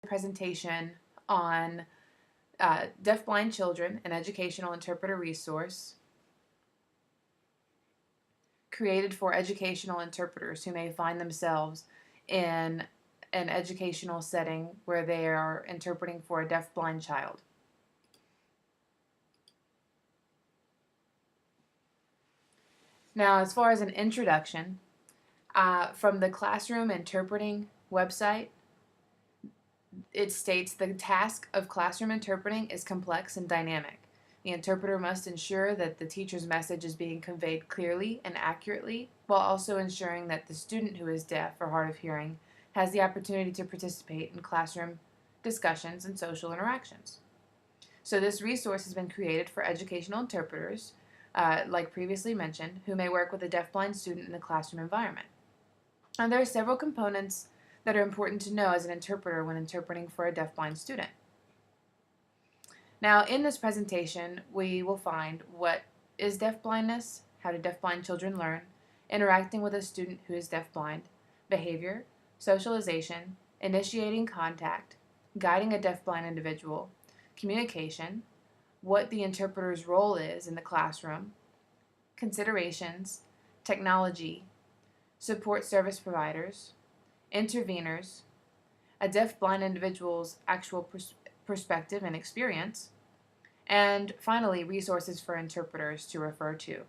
presentation on deafblind children, an educational interpreter resource created for educational interpreters who may find themselves in an educational setting where they are interpreting for a deafblind child. Now, as far as an introduction, from the Classroom Interpreting website, it states the task of classroom interpreting is complex and dynamic. The interpreter must ensure that the teacher's message is being conveyed clearly and accurately, while also ensuring that the student who is deaf or hard of hearing has the opportunity to participate in classroom discussions and social interactions. So this resource has been created for educational interpreters, like previously mentioned, who may work with a deafblind student in the classroom environment. And there are several components that are important to know as an interpreter when interpreting for a deafblind student. Now, in this presentation, we will find what is deafblindness, how do deafblind children learn, interacting with a student who is deafblind, behavior, socialization, initiating contact, guiding a deafblind individual, communication, what the interpreter's role is in the classroom, considerations, technology, support service providers, interveners, a deafblind individual's actual perspective and experience, and finally, resources for interpreters to refer to.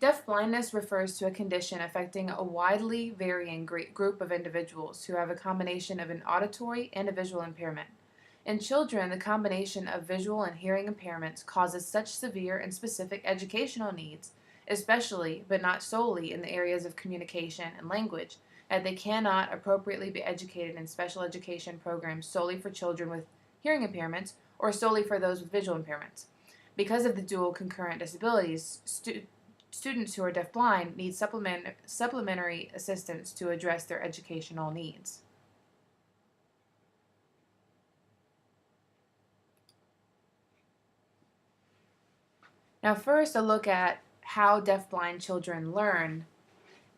Deafblindness refers to a condition affecting a widely varying group of individuals who have a combination of an auditory and a visual impairment. In children, the combination of visual and hearing impairments causes such severe and specific educational needs, especially but not solely in the areas of communication and language, that they cannot appropriately be educated in special education programs solely for children with hearing impairments or solely for those with visual impairments. Because of the dual concurrent disabilities, students who are deafblind need supplementary assistance to address their educational needs. Now, first, a look at how deafblind children learn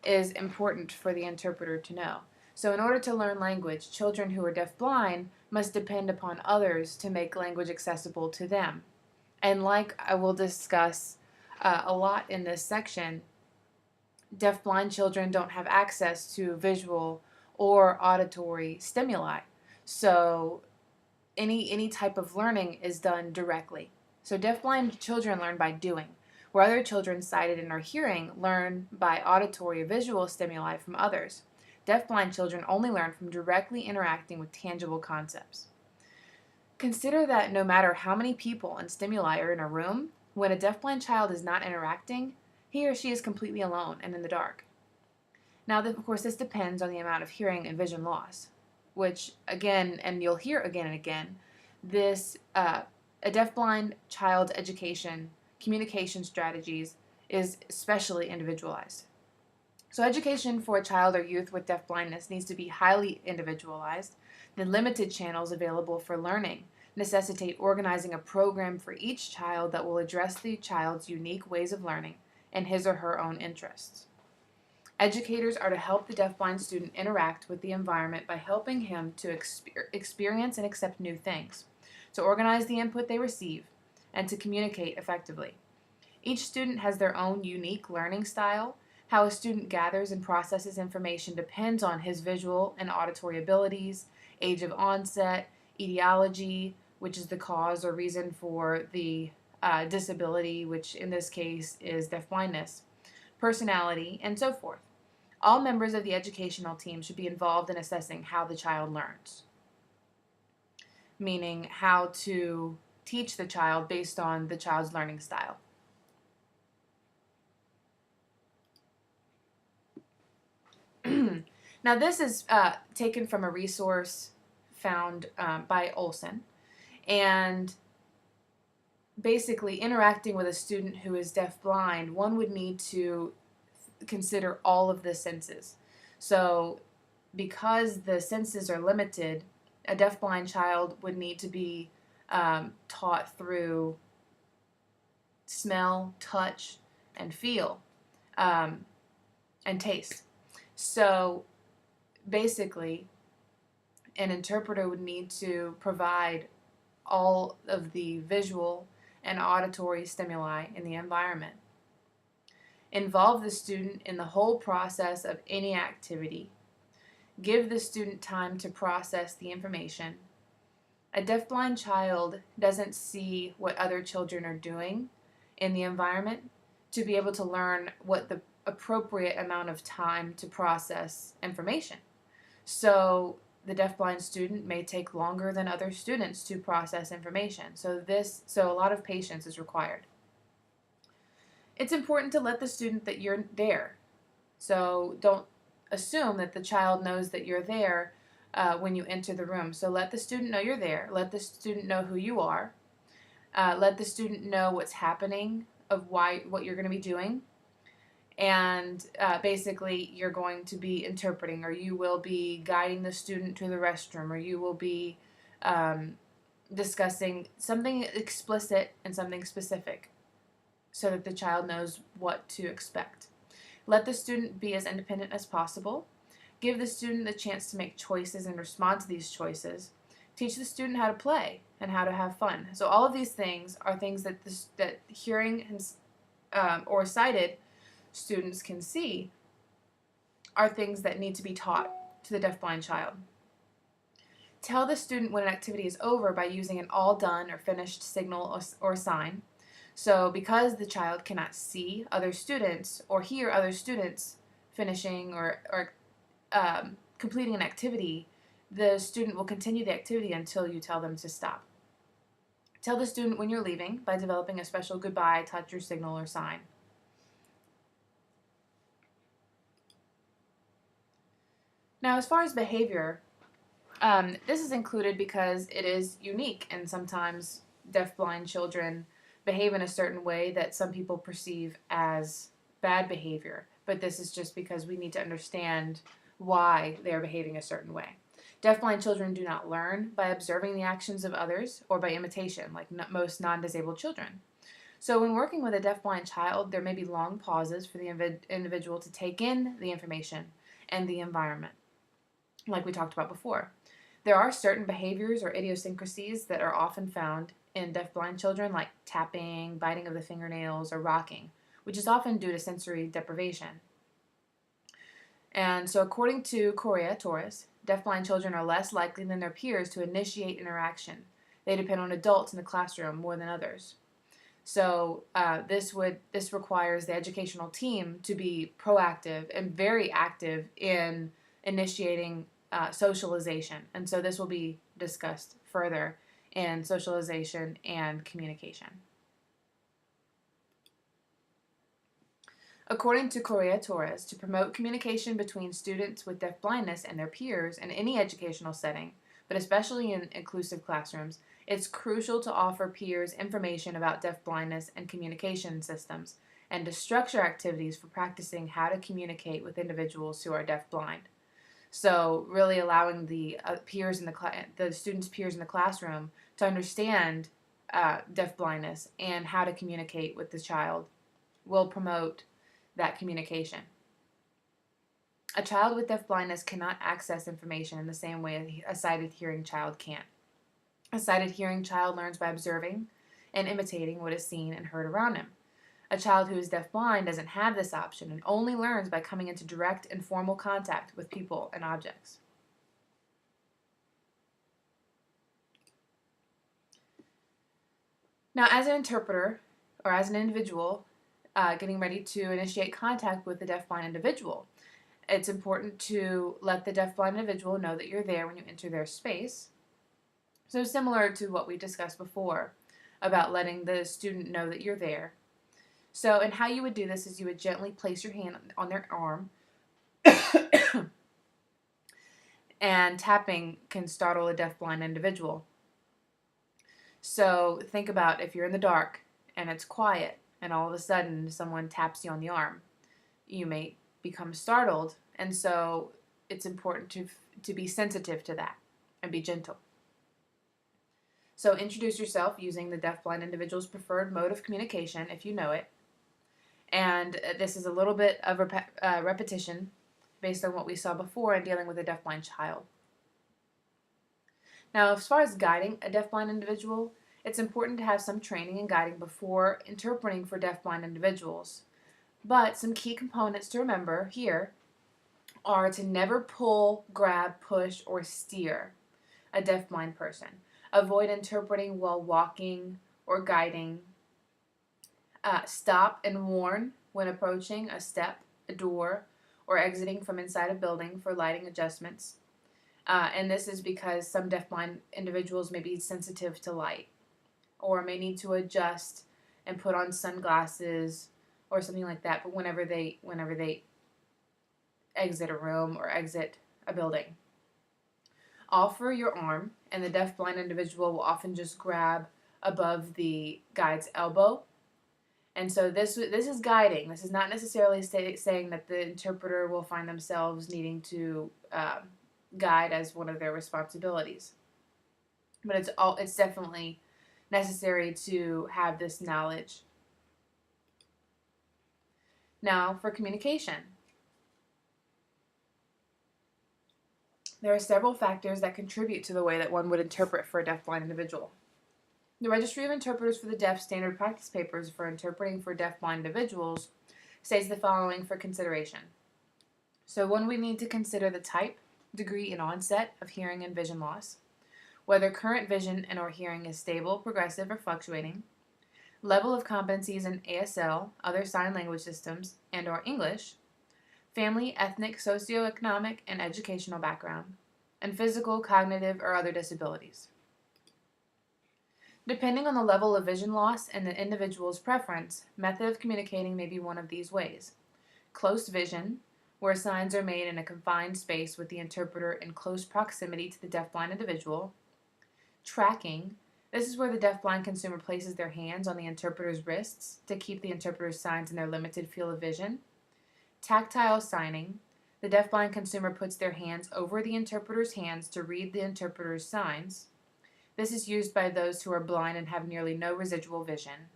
is important for the interpreter to know. So in order to learn language, children who are deafblind must depend upon others to make language accessible to them. And like I will discuss a lot in this section, deafblind children don't have access to visual or auditory stimuli. So any type of learning is done directly. So deafblind children learn by doing, where other children sighted and are hearing learn by auditory or visual stimuli from others. Deafblind children only learn from directly interacting with tangible concepts. Consider that no matter how many people and stimuli are in a room, when a deafblind child is not interacting, he or she is completely alone and in the dark. Now, of course, this depends on the amount of hearing and vision loss, which, again, and you'll hear again and again, this a deafblind child's education communication strategies is especially individualized. So education for a child or youth with deafblindness needs to be highly individualized. The limited channels available for learning necessitate organizing a program for each child that will address the child's unique ways of learning and his or her own interests. Educators are to help the deafblind student interact with the environment by helping him to experience and accept new things, to organize the input they receive, and to communicate effectively. Each student has their own unique learning style. How a student gathers and processes information depends on his visual and auditory abilities, age of onset, etiology, which is the cause or reason for the disability, which in this case is deafblindness, personality, and so forth. All members of the educational team should be involved in assessing how the child learns, meaning how to teach the child based on the child's learning style. Now, this is taken from a resource found by Olson, and basically interacting with a student who is deafblind, one would need to consider all of the senses. So because the senses are limited, a deafblind child would need to be taught through smell, touch, and feel, and taste. So basically, an interpreter would need to provide all of the visual and auditory stimuli in the environment, involve the student in the whole process of any activity, give the student time to process the information. A deafblind child doesn't see what other children are doing in the environment to be able to learn what the appropriate amount of time to process information. So the deafblind student may take longer than other students to process information. So a lot of patience is required. It's important to let the student that you're there. So don't assume that the child knows that you're there when you enter the room. So let the student know you're there. Let the student know who you are. Let the student know what's happening, of what you're going to be doing. And basically, you're going to be interpreting, or you will be guiding the student to the restroom, or you will be discussing something explicit and something specific so that the child knows what to expect. Let the student be as independent as possible. Give the student the chance to make choices and respond to these choices. Teach the student how to play and how to have fun. So all of these things are things that hearing or sighted students can see are things that need to be taught to the deafblind child. Tell the student when an activity is over by using an all done or finished signal or sign. So because the child cannot see other students or hear other students finishing or completing an activity, the student will continue the activity until you tell them to stop. Tell the student when you're leaving by developing a special goodbye, touch, or signal or sign. Now, as far as behavior, this is included because it is unique, and sometimes deafblind children behave in a certain way that some people perceive as bad behavior. But this is just because we need to understand why they are behaving a certain way. Deafblind children do not learn by observing the actions of others or by imitation, like most non-disabled children. So when working with a deafblind child, there may be long pauses for the individual to take in the information and the environment, like we talked about before. There are certain behaviors or idiosyncrasies that are often found in deafblind children, like tapping, biting of the fingernails, or rocking, which is often due to sensory deprivation. And so according to Correa-Torres, deafblind children are less likely than their peers to initiate interaction. They depend on adults in the classroom more than others. So this requires the educational team to be proactive and very active in initiating socialization. And so this will be discussed further in socialization and communication. According to Correa-Torres, to promote communication between students with deafblindness and their peers in any educational setting, but especially in inclusive classrooms, it's crucial to offer peers information about deafblindness and communication systems, and to structure activities for practicing how to communicate with individuals who are deafblind. So really allowing the students' peers in the classroom to understand deafblindness and how to communicate with the child will promote that communication. A child with deafblindness cannot access information in the same way a sighted hearing child can. A sighted hearing child learns by observing and imitating what is seen and heard around him. A child who is deafblind doesn't have this option and only learns by coming into direct and formal contact with people and objects. Now, as an interpreter or as an individual getting ready to initiate contact with the deafblind individual, it's important to let the deafblind individual know that you're there when you enter their space. So similar to what we discussed before about letting the student know that you're there. So, and how you would do this is you would gently place your hand on their arm, and tapping can startle a deafblind individual. So think about if you're in the dark and it's quiet and all of a sudden someone taps you on the arm. You may become startled, and so it's important to be sensitive to that and be gentle. So introduce yourself using the deafblind individual's preferred mode of communication if you know it. And this is a little bit of repetition based on what we saw before in dealing with a deafblind child. Now, as far as guiding a deafblind individual, it's important to have some training and guiding before interpreting for deafblind individuals. But some key components to remember here are to never pull, grab, push, or steer a deafblind person. Avoid interpreting while walking or guiding. Stop and warn when approaching a step, a door, or exiting from inside a building for lighting adjustments. And this is because some deafblind individuals may be sensitive to light or may need to adjust and put on sunglasses or something like that, but whenever they exit a room or exit a building. Offer your arm, and the deafblind individual will often just grab above the guide's elbow. And so this is guiding. This is not necessarily saying that the interpreter will find themselves needing to guide as one of their responsibilities. But it's definitely necessary to have this knowledge. Now for communication. There are several factors that contribute to the way that one would interpret for a deafblind individual. The Registry of Interpreters for the Deaf Standard Practice Papers for Interpreting for Deafblind Individuals states the following for consideration. So one, we need to consider the type, degree, and onset of hearing and vision loss, whether current vision and or hearing is stable, progressive, or fluctuating, level of competencies in ASL, other sign language systems, and or English, family, ethnic, socioeconomic, and educational background, and physical, cognitive, or other disabilities. Depending on the level of vision loss and the individual's preference, method of communicating may be one of these ways. Close vision, where signs are made in a confined space with the interpreter in close proximity to the deafblind individual. Tracking, this is where the deafblind consumer places their hands on the interpreter's wrists to keep the interpreter's signs in their limited field of vision. Tactile signing, the deafblind consumer puts their hands over the interpreter's hands to read the interpreter's signs. This is used by those who are blind and have nearly no residual vision.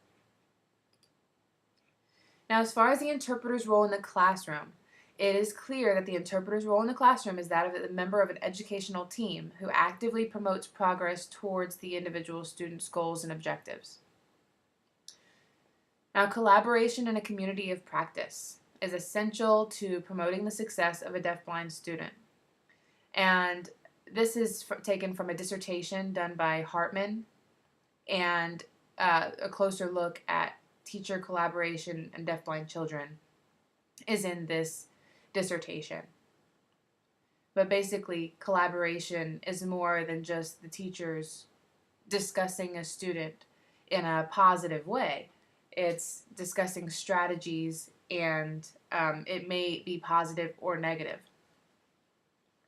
Now, as far as the interpreter's role in the classroom, it is clear that the interpreter's role in the classroom is that of a member of an educational team who actively promotes progress towards the individual student's goals and objectives. Now, collaboration in a community of practice is essential to promoting the success of a deafblind student. And this is taken from a dissertation done by Hartman, and a closer look at teacher collaboration and deafblind children is in this dissertation. But basically, collaboration is more than just the teachers discussing a student in a positive way. It's discussing strategies, and it may be positive or negative,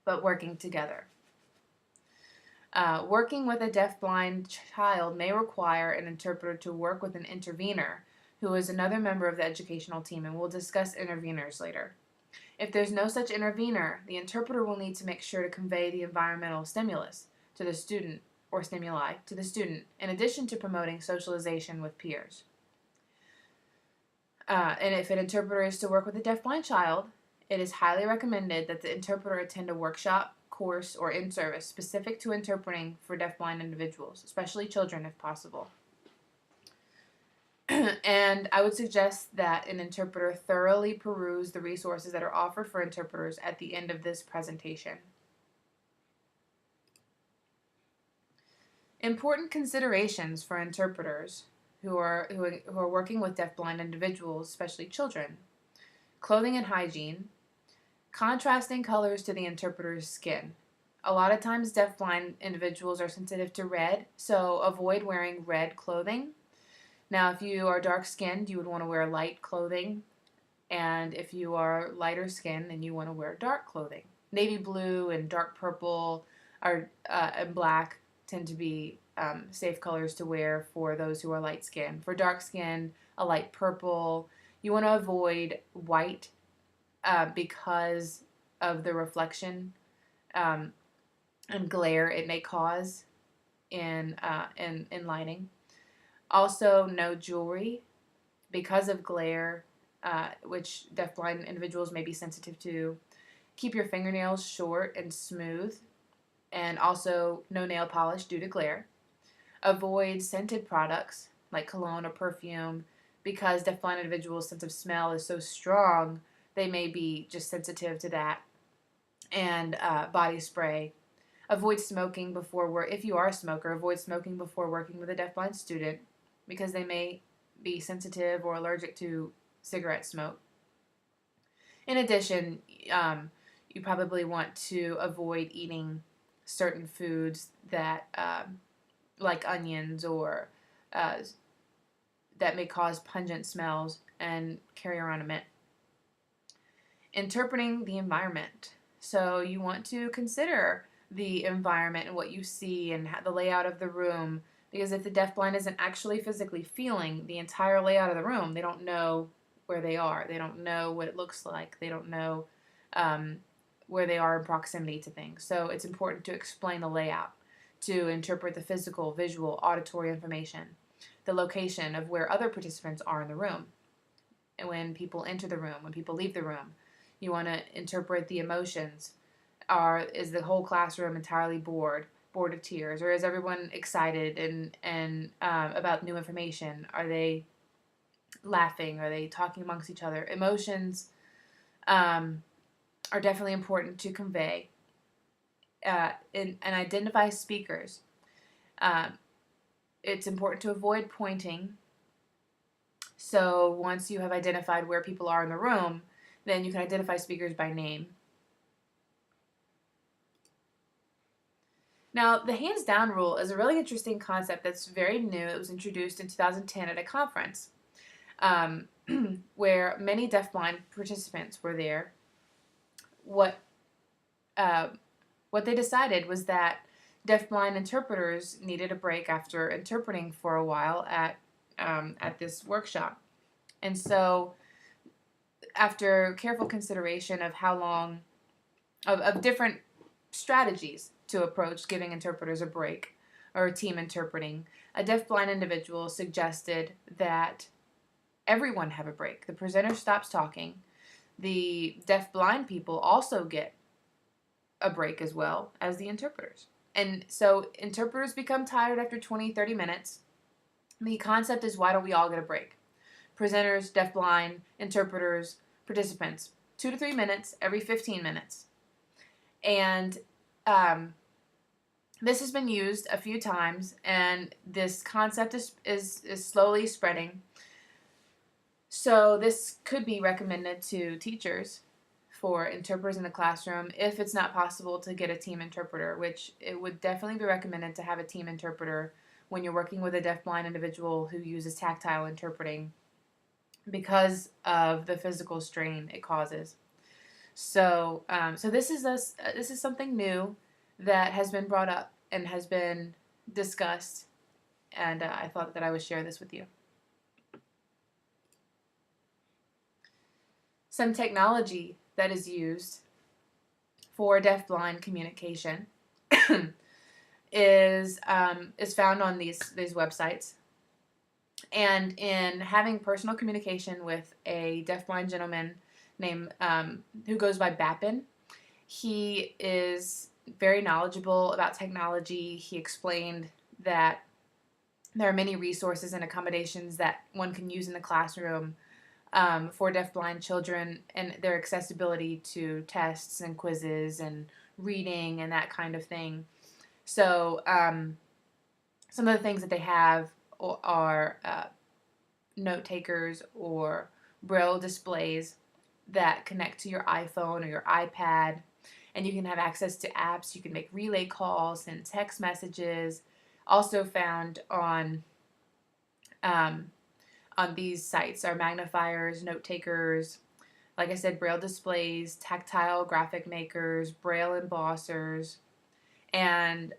but working together. Working with a deafblind child may require an interpreter to work with an intervener, who is another member of the educational team, and we'll discuss interveners later. If there's no such intervener, the interpreter will need to make sure to convey the environmental stimulus to the student, or stimuli to the student, in addition to promoting socialization with peers. And if an interpreter is to work with a deafblind child, it is highly recommended that the interpreter attend a workshop, course, or in-service specific to interpreting for deafblind individuals, especially children if possible. And I would suggest that an interpreter thoroughly peruse the resources that are offered for interpreters at the end of this presentation. Important considerations for interpreters who are working with deafblind individuals, especially children: clothing and hygiene, contrasting colors to the interpreter's skin. A lot of times deafblind individuals are sensitive to red, so avoid wearing red clothing. Now, if you are dark-skinned, you would want to wear light clothing, and if you are lighter skinned, then you want to wear dark clothing. Navy blue and dark purple and black tend to be safe colors to wear for those who are light-skinned. For dark-skinned, a light purple. You want to avoid white because of the reflection and glare it may cause in lighting. Also, no jewelry because of glare, which deafblind individuals may be sensitive to, Keep your fingernails short and smooth, and also no nail polish due to glare. Avoid scented products like cologne or perfume because deafblind individuals' sense of smell is so strong, they may be just sensitive to that. And body spray. Avoid smoking before work. If you are a smoker, avoid smoking before working with a deafblind student because they may be sensitive or allergic to cigarette smoke. In addition, you probably want to avoid eating certain foods that, like onions or uh, that may cause pungent smells, and carry around a mitt. Interpreting the environment. So you want to consider the environment and what you see and the layout of the room, because if the deafblind isn't actually physically feeling the entire layout of the room, they don't know where they are. They don't know what it looks like. They don't know where they are in proximity to things. So it's important to explain the layout, to interpret the physical, visual, auditory information, the location of where other participants are in the room, and when people enter the room, when people leave the room. You want to interpret the emotions. Is the whole classroom entirely bored to tears, or is everyone excited and about new information? Are they laughing? Are they talking amongst each other? Emotions are definitely important to convey. And identify speakers. It's important to avoid pointing. So once you have identified where people are in the room, then you can identify speakers by name. Now, the hands down rule is a really interesting concept that's very new. It was introduced in 2010 at a conference where many deafblind participants were there. What they decided was that deafblind interpreters needed a break after interpreting for a while at this workshop. And so after careful consideration of how long, of different strategies to approach giving interpreters a break or team interpreting, a deafblind individual suggested that everyone have a break. The presenter stops talking. The deafblind people also get a break as well as the interpreters. And so interpreters become tired after 20, 30 minutes. The concept is, why don't we all get a break? Presenters, deafblind, interpreters, participants, 2 to 3 minutes every 15 minutes. And this has been used a few times, and this concept is slowly spreading. So this could be recommended to teachers for interpreters in the classroom if it's not possible to get a team interpreter, which it would definitely be recommended to have a team interpreter when you're working with a deafblind individual who uses tactile interpreting because of the physical strain it causes. So, this is something new that has been brought up and has been discussed, and I thought that I would share this with you. Some technology that is used for deafblind communication is found on these websites. And in having personal communication with a deafblind gentleman named who goes by Bappin, he is very knowledgeable about technology. He explained that there are many resources and accommodations that one can use in the classroom for deafblind children, and their accessibility to tests and quizzes and reading and that kind of thing. So some of the things that they have are note takers or braille displays that connect to your iPhone or your iPad, and you can have access to apps. You can make relay calls, send text messages. Also found on these sites are magnifiers, note takers, like I said, braille displays, tactile graphic makers, braille embossers, and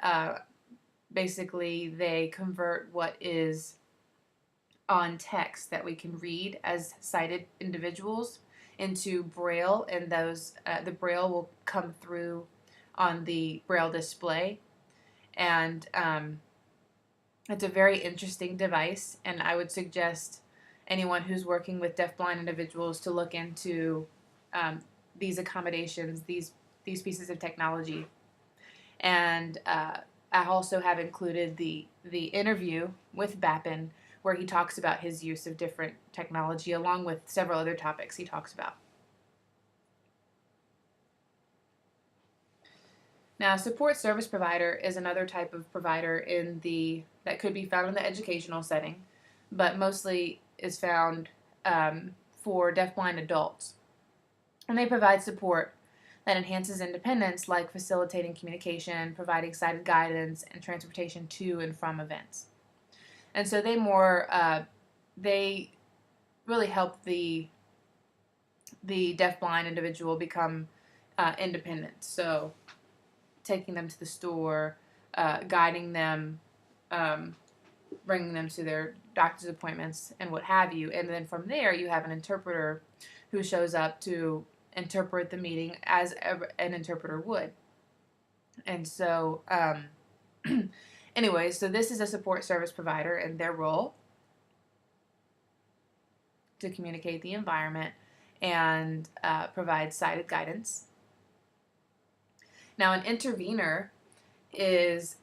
basically they convert what is on text that we can read as sighted individuals into braille, and those the braille will come through on the braille display. And it's a very interesting device, and I would suggest anyone who's working with deafblind individuals to look into these accommodations, these pieces of technology. And I also have included the interview with Bappin, where he talks about his use of different technology, along with several other topics he talks about. Now, support service provider is another type of provider that could be found in the educational setting, but mostly is found for deafblind adults. And they provide support that enhances independence, like facilitating communication, providing sighted guidance, and transportation to and from events. And so they really help the deafblind individual become independent. So taking them to the store, guiding them, bringing them to their doctor's appointments, and what have you. And then from there, you have an interpreter who shows up to interpret the meeting as an interpreter would. And so, anyway, so this is a support service provider, and their role to communicate the environment and provide sighted guidance. Now, an intervener is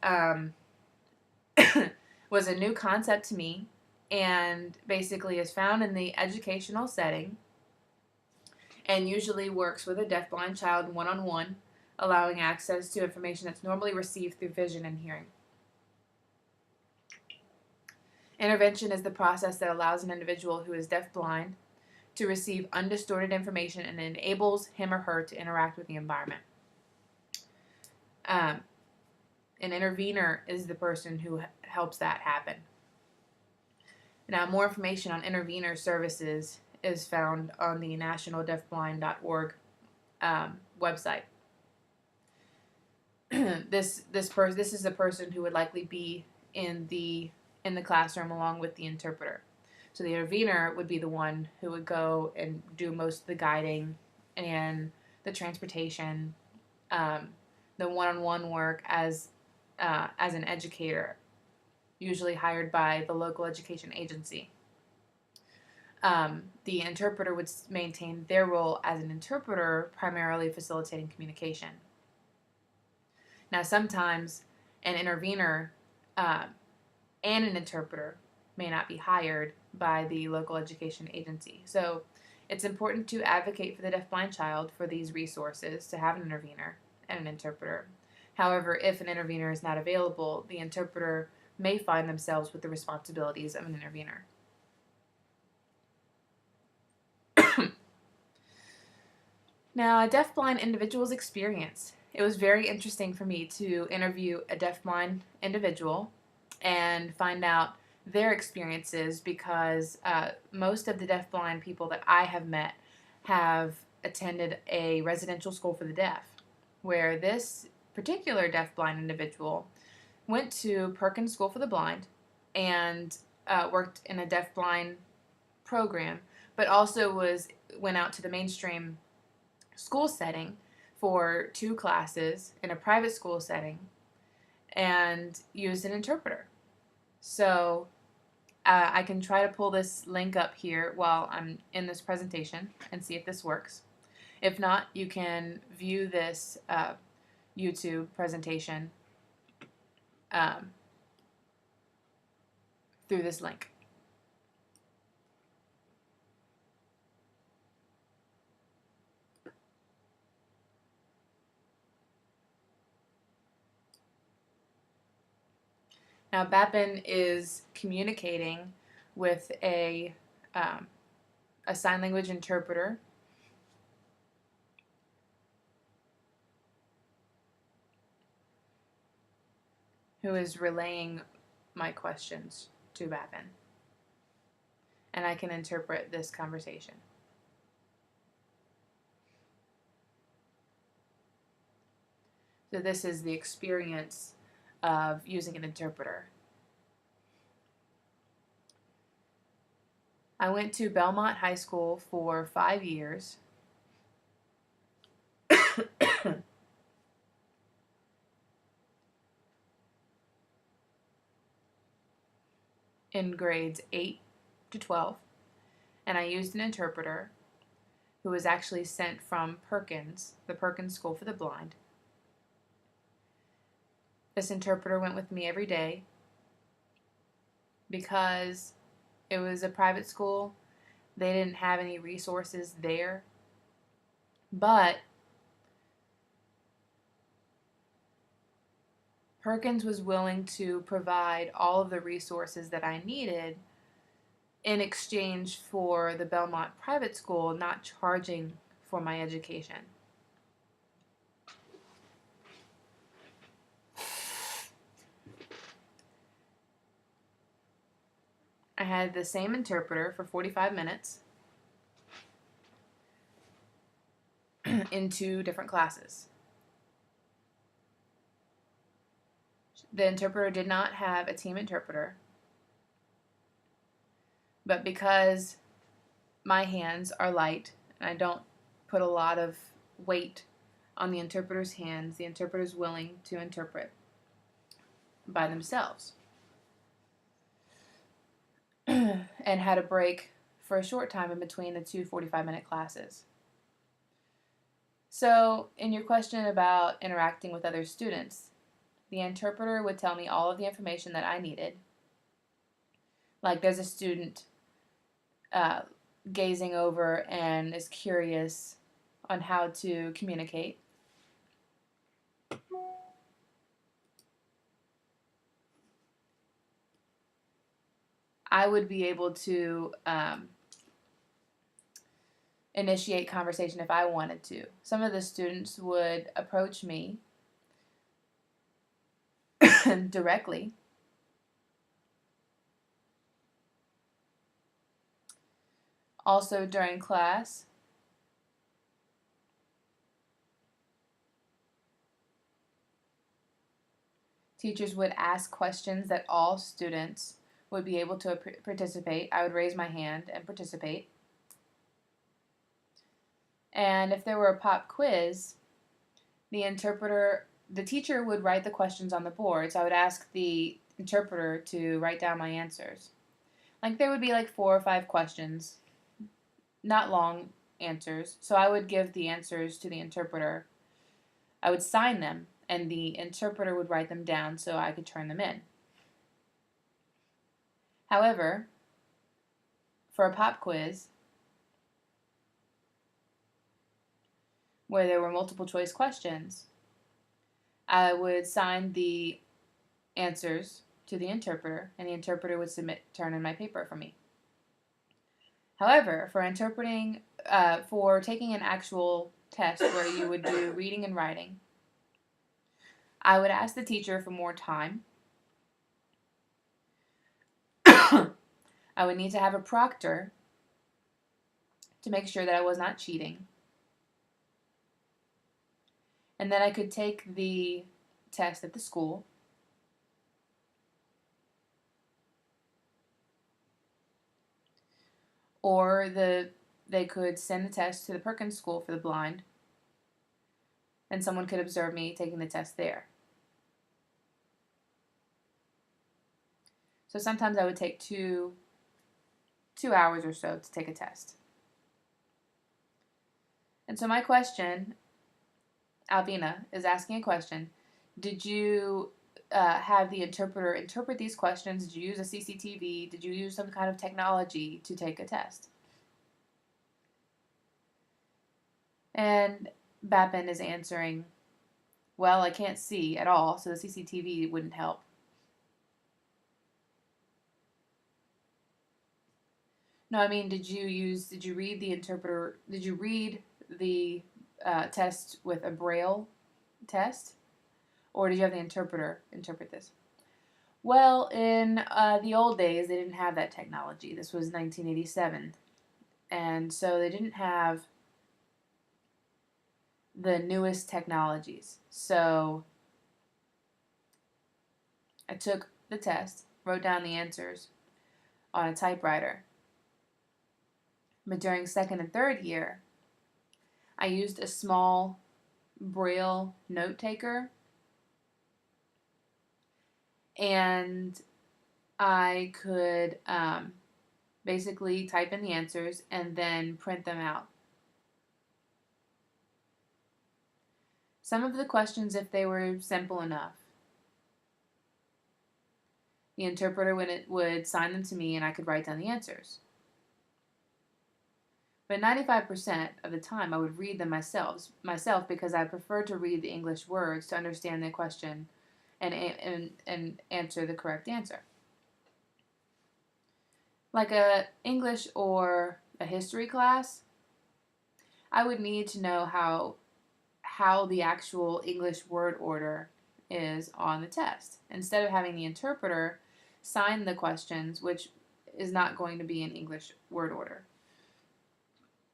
was a new concept to me, and basically is found in the educational setting, and usually works with a deafblind child one-on-one, allowing access to information that's normally received through vision and hearing. Intervention is the process that allows an individual who is deafblind to receive undistorted information and enables him or her to interact with the environment. An intervener is the person who helps that happen. Now, more information on intervener services is found on the nationaldeafblind.org website. This is a person who would likely be in the classroom along with the interpreter. So the intervener would be the one who would go and do most of the guiding and the transportation, the one-on-one work as an educator, usually hired by the local education agency. The interpreter would maintain their role as an interpreter, primarily facilitating communication. Now, sometimes an intervener and an interpreter may not be hired by the local education agency. So it's important to advocate for the deafblind child for these resources to have an intervener and an interpreter. However, if an intervener is not available, the interpreter may find themselves with the responsibilities of an intervener. Now, a deafblind individual's experience. It was very interesting for me to interview a deafblind individual and find out their experiences, because most of the deafblind people that I have met have attended a residential school for the deaf, where this particular deafblind individual went to Perkins School for the Blind and worked in a deafblind program, but also went out to the mainstream school setting for 2 classes in a private school setting and used an interpreter. So I can try to pull this link up here while I'm in this presentation and see if this works. If not, you can view this YouTube presentation through this link. Now, Bappin is communicating with a sign language interpreter who is relaying my questions to Bappin, and I can interpret this conversation. So this is the experience of using an interpreter. I went to Belmont High School for 5 years. In grades 8 to 12, and I used an interpreter who was actually sent from Perkins, the Perkins School for the Blind. This interpreter went with me every day because it was a private school. They didn't have any resources there. But Perkins was willing to provide all of the resources that I needed in exchange for the Belmont private school not charging for my education. I had the same interpreter for 45 minutes in 2 different classes. The interpreter did not have a team interpreter, but because my hands are light and I don't put a lot of weight on the interpreter's hands, the interpreter is willing to interpret by themselves and had a break for a short time in between the 2 45-minute classes. So, in your question about interacting with other students, the interpreter would tell me all of the information that I needed. Like, there's a student gazing over and is curious on how to communicate. I would be able to initiate conversation if I wanted to. Some of the students would approach me directly. Also during class, teachers would ask questions that all students would be able to participate. I would raise my hand and participate. And if there were a pop quiz, the teacher would write the questions on the board, so I would ask the interpreter to write down my answers. Like, there would be like 4 or 5 questions, not long answers, so I would give the answers to the interpreter. I would sign them, and the interpreter would write them down so I could turn them in. However, for a pop quiz, where there were multiple choice questions, I would sign the answers to the interpreter, and the interpreter would turn in my paper for me. However, for taking an actual test where you would do reading and writing, I would ask the teacher for more time. I would need to have a proctor to make sure that I was not cheating. And then I could take the test at the school. Or they could send the test to the Perkins School for the Blind, and someone could observe me taking the test there. So sometimes I would take 2 hours or so to take a test. And so my question, Alvina is asking a question. Did you have the interpreter interpret these questions? Did you use a CCTV? Did you use some kind of technology to take a test? And Bappin is answering, well, I can't see at all, so the CCTV wouldn't help. No, I mean, did you read the test with a Braille test? Or did you have the interpreter interpret this? Well, in the old days, they didn't have that technology. This was 1987. And so they didn't have the newest technologies. So I took the test, wrote down the answers on a typewriter. But during 2nd and 3rd year, I used a small Braille note taker, and I could basically type in the answers and then print them out some of the questions if they were simple enough. The interpreter would sign them to me and I could write down the answers. But 95% of the time I would read them myself because I prefer to read the English words to understand the question and answer the correct answer. Like a English or a history class, I would need to know how the actual English word order is on the test, instead of having the interpreter sign the questions, which is not going to be in English word order.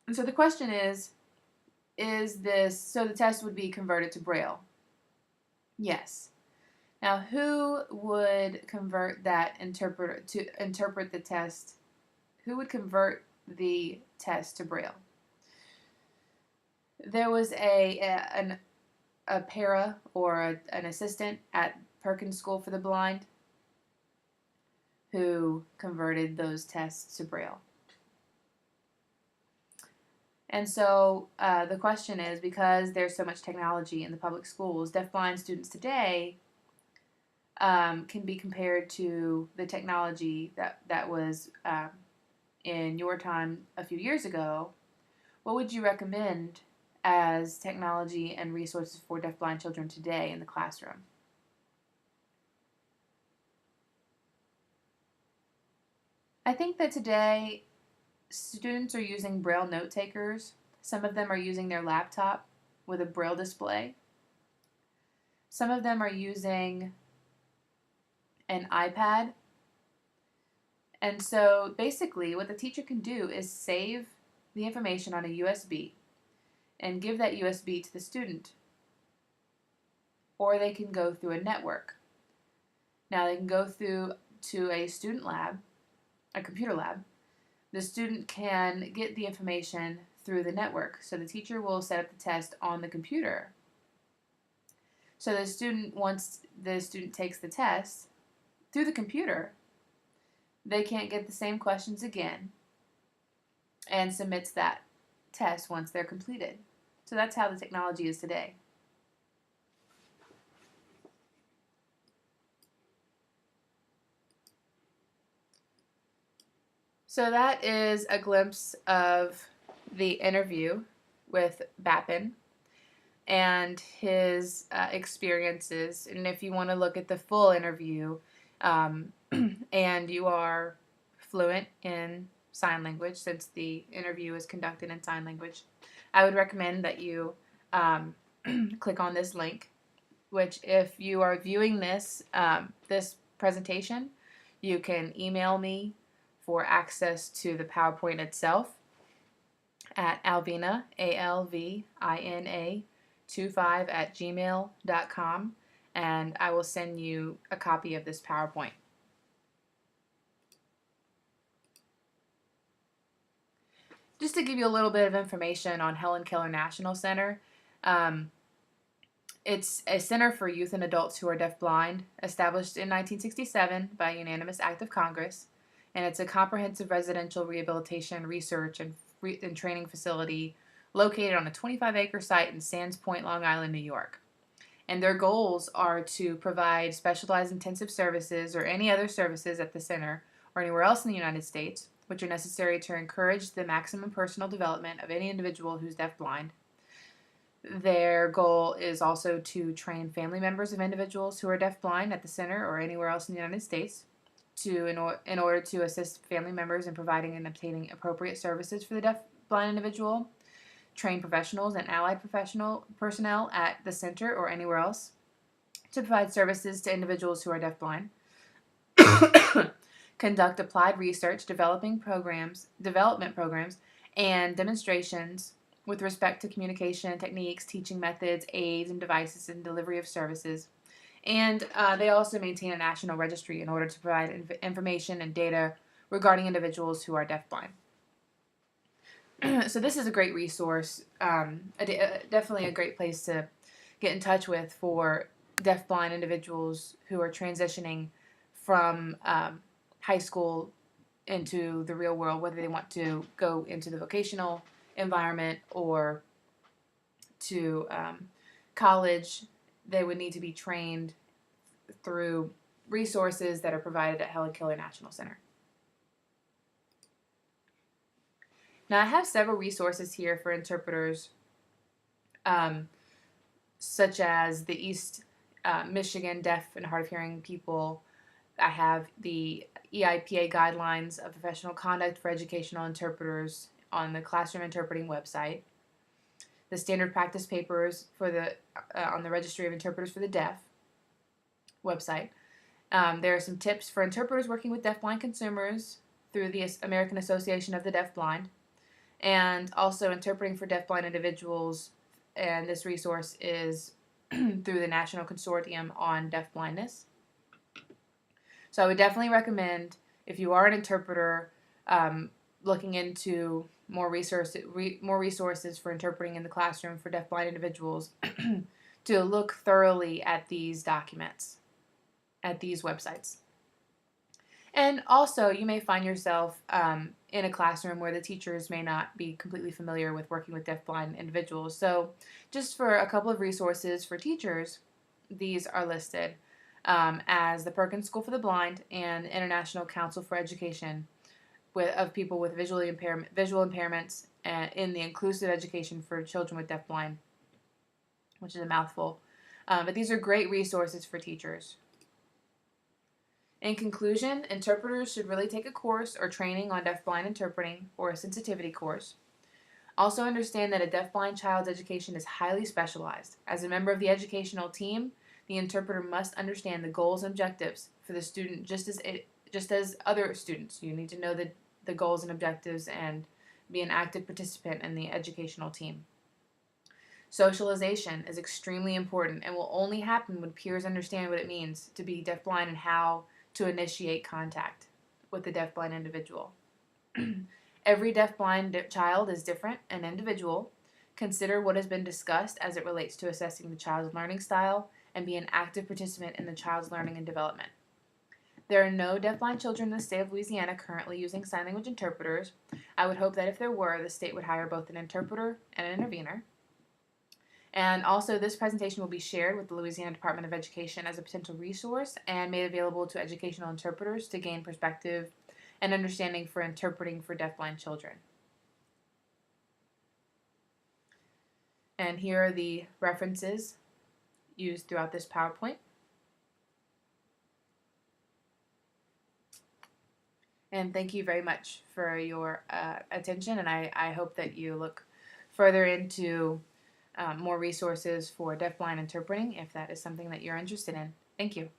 And so the question is this, so the test would be converted to Braille? Yes. Now, who would convert that interpreter to interpret the test? Who would convert the test to Braille? There was a para or an assistant at Perkins School for the Blind who converted those tests to Braille. And so the question is, because there's so much technology in the public schools, deafblind students today can be compared to the technology that was in your time a few years ago. What would you recommend as technology and resources for deafblind children today in the classroom? I think that today students are using Braille note takers. Some of them are using their laptop with a Braille display. Some of them are using an iPad. And so basically what the teacher can do is save the information on a USB and give that USB to the student. Or they can go through a network. Now they can go through to a student lab, a computer lab. The student can get the information through the network. So the teacher will set up the test on the computer. So the student, once the student takes the test through the computer, they can't get the same questions again and submits that test once they're completed. So that's how the technology is today. So that is a glimpse of the interview with Bappin and his experiences. And if you want to look at the full interview and you are fluent in sign language, since the interview is conducted in sign language, I would recommend that you click on this link, which if you are viewing this, this presentation, you can email me for access to the PowerPoint itself at Alvina, ALVINA 25@gmail.com, and I will send you a copy of this PowerPoint. Just to give you a little bit of information on Helen Keller National Center, it's a center for youth and adults who are deafblind, established in 1967 by a unanimous act of Congress. And it's a comprehensive residential rehabilitation, research, and training facility located on a 25-acre site in Sands Point, Long Island, New York. And their goals are to provide specialized intensive services or any other services at the center or anywhere else in the United States, which are necessary to encourage the maximum personal development of any individual who's deafblind. Their goal is also to train family members of individuals who are deafblind at the center or anywhere else in the United States, in order to assist family members in providing and obtaining appropriate services for the deaf-blind individual, train professionals and allied personnel at the center or anywhere else to provide services to individuals who are deafblind, conduct applied research, development programs, and demonstrations with respect to communication techniques, teaching methods, aids and devices, and delivery of services. And they also maintain a national registry in order to provide information and data regarding individuals who are deafblind. So this is a great resource, definitely a great place to get in touch with for deafblind individuals who are transitioning from high school into the real world, whether they want to go into the vocational environment or to college, they would need to be trained through resources that are provided at Helen Keller National Center. Now, I have several resources here for interpreters, such as the East Michigan Deaf and Hard of Hearing people. I have the EIPA Guidelines of Professional Conduct for Educational Interpreters on the Classroom Interpreting website. The Standard Practice Papers for the on the Registry of Interpreters for the Deaf website. There are some tips for interpreters working with deafblind consumers through the American Association of the Deafblind, and also interpreting for deafblind individuals, and this resource is through the National Consortium on Deafblindness. So I would definitely recommend, if you are an interpreter, looking into more resources for interpreting in the classroom for deafblind individuals, to look thoroughly at these documents, at these websites. And also, you may find yourself in a classroom where the teachers may not be completely familiar with working with deafblind individuals. So just for a couple of resources for teachers, these are listed as the Perkins School for the Blind and International Council for Education of people with visual impairments in the Inclusive Education for Children with Deafblind, which is a mouthful. But these are great resources for teachers. In conclusion, interpreters should really take a course or training on deafblind interpreting or a sensitivity course. Also understand that a deafblind child's education is highly specialized. As a member of the educational team, the interpreter must understand the goals and objectives for the student just as other students. You need to know the goals and objectives and be an active participant in the educational team. Socialization is extremely important and will only happen when peers understand what it means to be deafblind and how to initiate contact with the deafblind individual. Every deafblind child is different and individual. Consider what has been discussed as it relates to assessing the child's learning style and be an active participant in the child's learning and development. There are no deafblind children in the state of Louisiana currently using sign language interpreters. I would hope that if there were, the state would hire both an interpreter and an intervener. And also, this presentation will be shared with the Louisiana Department of Education as a potential resource and made available to educational interpreters to gain perspective and understanding for interpreting for deafblind children. And here are the references used throughout this PowerPoint. And thank you very much for your attention, and I hope that you look further into more resources for deafblind interpreting if that is something that you're interested in. Thank you.